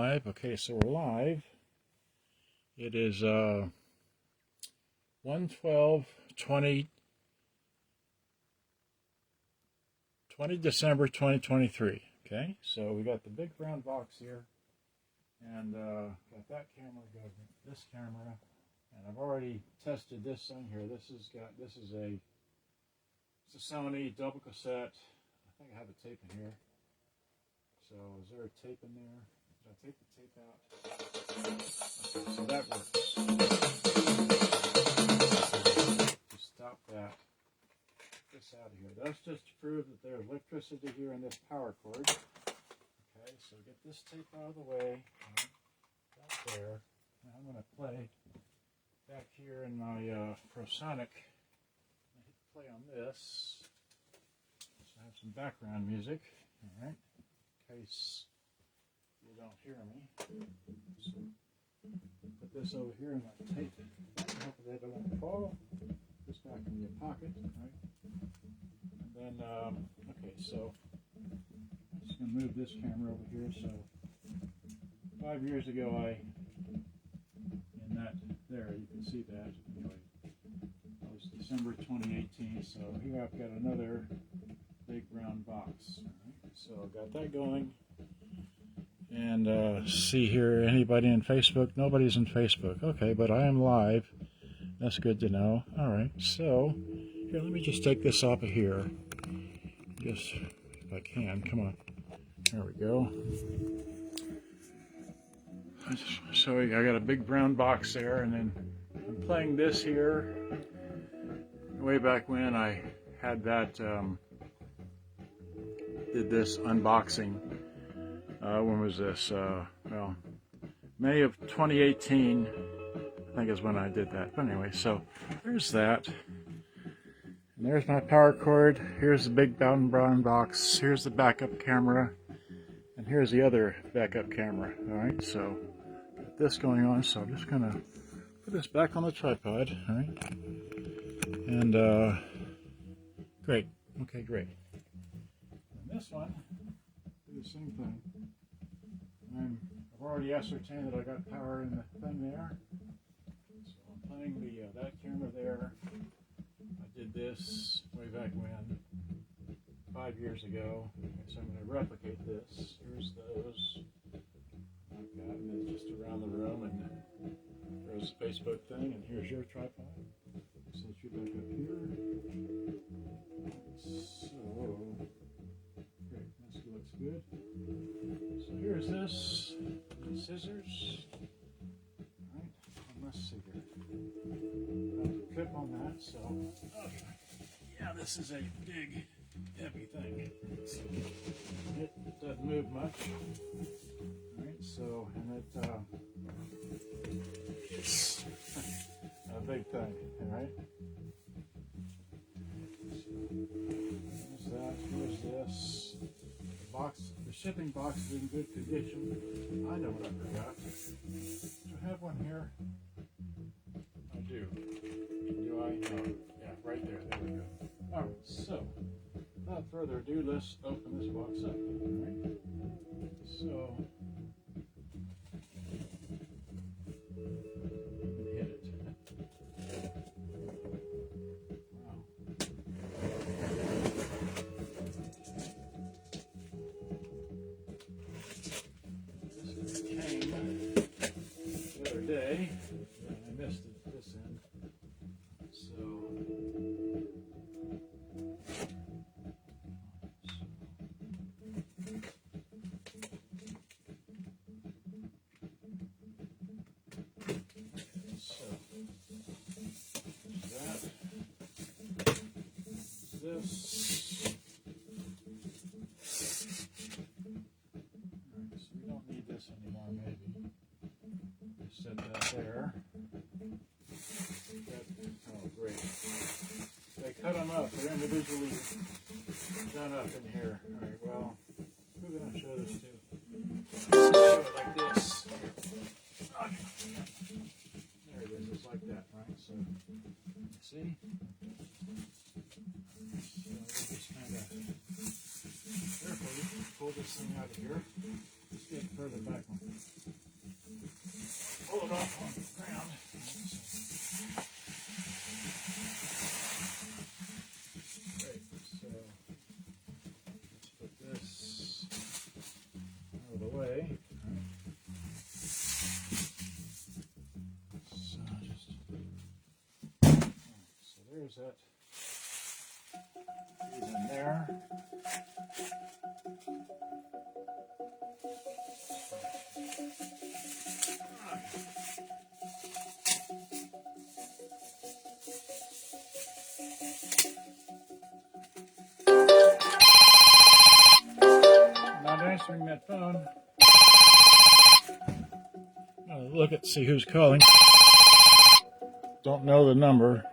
Live. Okay, so we're live. It is 1/12/20 December 2023. Okay, so we got the big brown box here, and got that camera, got this camera, and I've already tested this thing here. This is a Sony double cassette. I think I have a tape in here. So is there a tape in there? Did I take the tape out? Okay, so that works. To stop that, get this out of here. That's just to prove that there's electricity here in this power cord. Okay, so get this tape out of the way. Right there. Now I'm going to play back here in my Prosonic. I hit play on this. So I have some background music. All right. In case you don't hear me. So put this over here and I'll tape it. Hopefully it won't fall. This back in your pocket, right? And then, okay, so I'm just going to move this camera over here. So 5 years ago, there, you can see that. Anyway, that was December 2018. So here I've got another big brown box. All right, so I've got that going. And see here, anybody in Facebook? Nobody's in Facebook. Okay, but I am live. That's good to know. All right, so here, let me just take this off of here. Just if I can. Come on. There we go. So I got a big brown box there, and then I'm playing this here. Way back when I had that, did this unboxing. When was this? Well, May of 2018, I think is when I did that. But anyway, so there's that. And there's my power cord. Here's the big brown box. Here's the backup camera. And here's the other backup camera. All right, so got this going on. So I'm just going to put this back on the tripod. All right. And great. Okay, great. And this one, do the same thing. I've already ascertained that I got power in the thing there. So I'm playing that camera there. I did this way back when, 5 years ago. So I'm going to replicate this. Here's those. I've got them just around the room, and there's the Facebook thing, and here's your tripod. Set you back up here. So, great, this looks good. So here's this, scissors. All right, and let's see here. I have a clip on that, so, okay. Yeah, this is a big, heavy thing. So it doesn't move much. All right, so, and it's a big thing, all right? So, here's that, here's this. The shipping box is in good condition. I know what I forgot. Do I have one here? I do. Do I? No. Yeah, right there. There we go. All right, so without further ado, let's open this box up. All right. So hit it. Wow. Day, I missed it this end, so that, this. Alright, so we don't need this anymore, maybe. Set that there. Oh, great. They cut them up. They're individually done up in here. All right, well, who are going to show this to? Show it like this. Okay. There it is. It's like that, right? So, see? So, we just kind of carefully pull this thing out of here. Let's get further back one. Pull it off on the ground. Great. So let's put this out of the way. So there's that. He's in there. Not answering that phone. Look at see who's calling. Don't know the number.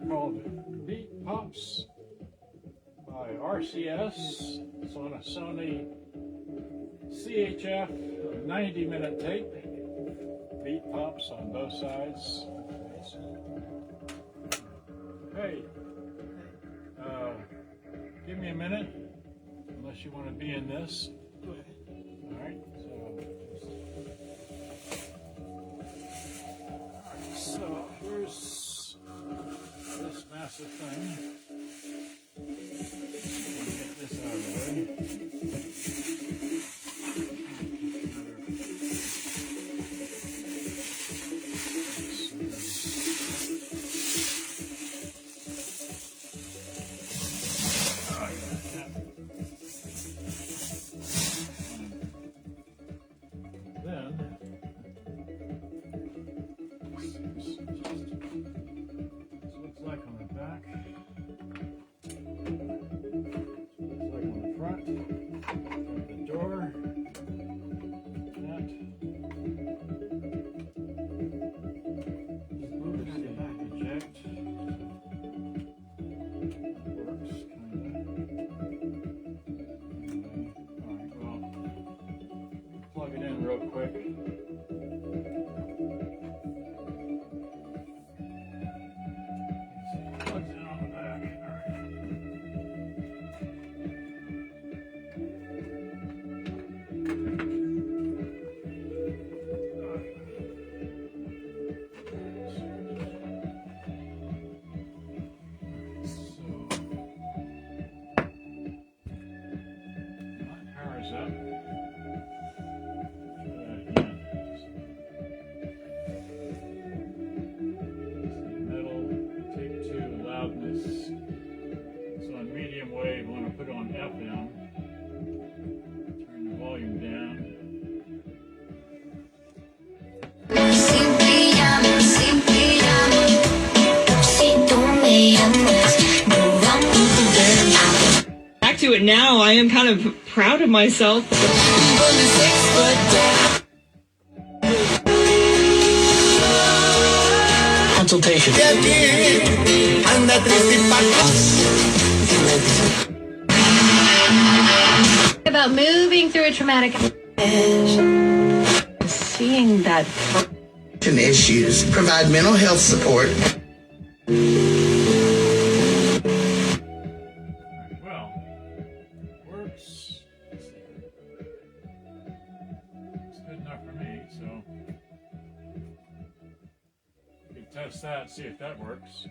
Called Beat Pops by RCS. It's on a Sony CHF 90-minute tape. Beat Pops on both sides. Hey, give me a minute, unless you want to be in this. Alright, so here's this massive thing. Get this out of the way. it now, I am kind of proud of myself. Consultation. About moving through a traumatic Seeing that Issues. Provide mental health support. Well, works. It's good enough for me, so you can test that, see if that works.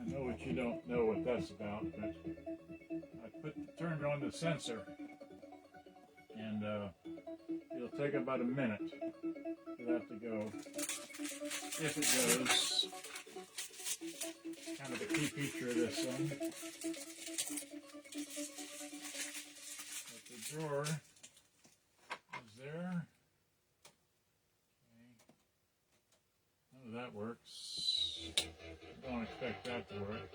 I know what you don't know what that's about, but I turned on the sensor, and it'll take about a minute for that to go. If it goes, kind of a key feature of this one. But the drawer is there. Okay. None of that works. Don't expect that to work.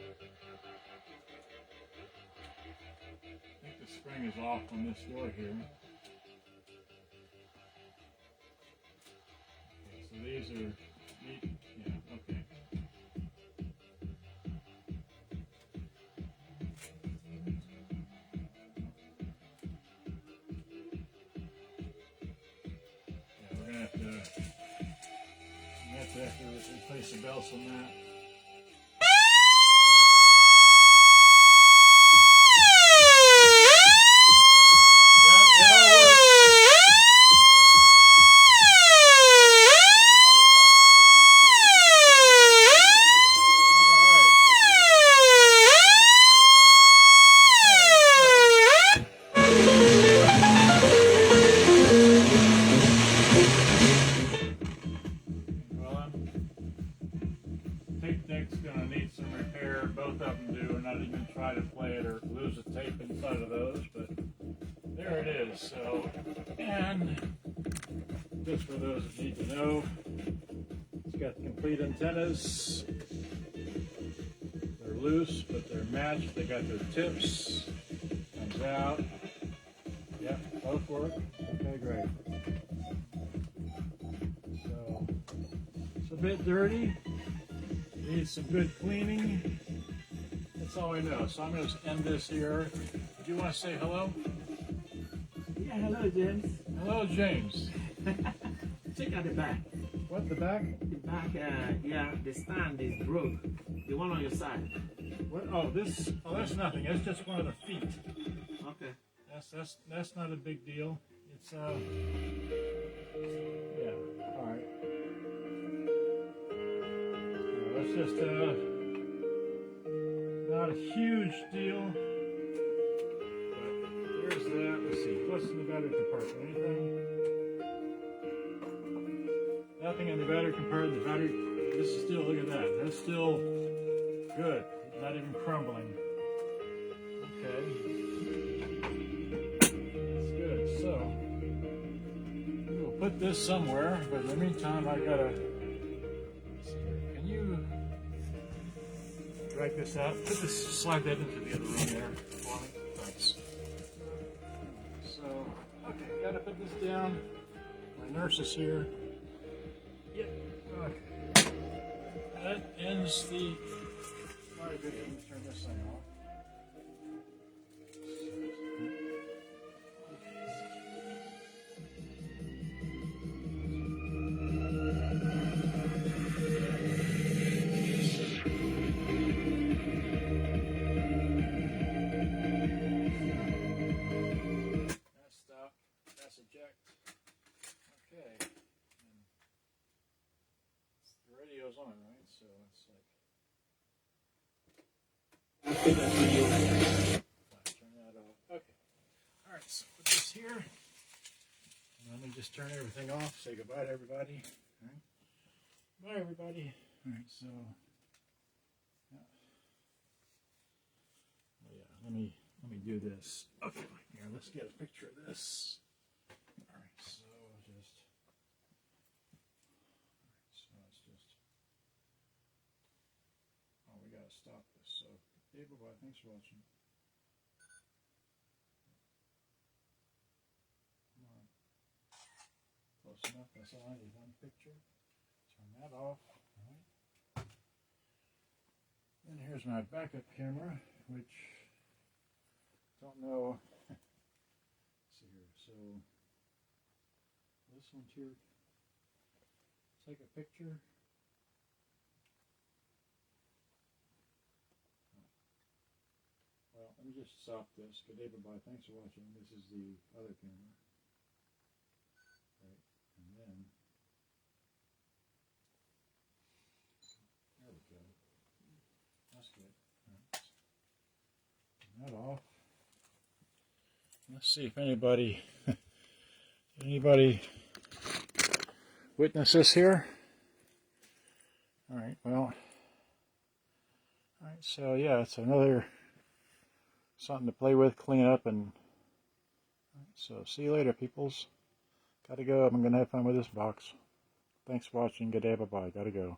I think the spring is off on this door here. Okay, so these are neat. Yeah, okay. Yeah, we're gonna have to replace the belts on that. Tape deck's gonna need some repair. Both of them do. We're not even try to play it or lose the tape inside of those, but there it is. So, and just for those that need to know, it's got the complete antennas. They're loose, but they're matched. They got their tips. Comes out. Yep, both work. Okay, great. So, it's a bit dirty. Needs some good cleaning. That's all I know. So I'm going to end this here. Do you want to say hello? Yeah, hello, James. Hello, James. Check out the back. What, the back? The back, yeah, the stand is broke. The one on your side. What? Oh, this. Oh, that's nothing. That's just one of the feet. Okay. That's not a big deal. It's yeah. All right. It's just not a huge deal, but there's that. Let's see, what's in the battery compartment? Anything? Nothing in the battery compartment. The battery, this is still, look at that. That's still good. Not even crumbling. Okay. That's good. So, we'll put this somewhere, but in the meantime, I gotta. Drag this out. Slide that into the other room there for me. Thanks. So, okay, gotta put this down. My nurse is here. Yep. Okay. That ends the. Alright, good. Let me turn this thing off. Okay. And the radio's on, right? So it's like. Turn that off. Okay. Alright, so put this here. And let me just turn everything off. Say goodbye to everybody. Alright. Bye, everybody. Alright, so. Yeah. Oh, yeah. Let me do this. Okay. Here, let's get a picture of this. Alright, so just. Oh, we gotta stop this. So, hey, bye-bye. Thanks for watching. close enough. That's all I need. One picture. Turn that off. All right. And here's my backup camera, which don't know. Let's see here. So this one's here. Take a picture. Well, let me just stop this. Good day, bye-bye. Thanks for watching. This is the other camera. Right, and then there we go. That's good. Right. Turn that off. Let's see if anybody witness this here. All right. Well. All right. So yeah, it's another something to play with, clean up, and so see you later, peoples. Gotta go. I'm gonna have fun with this box. Thanks for watching. Good day. Bye bye. Gotta go.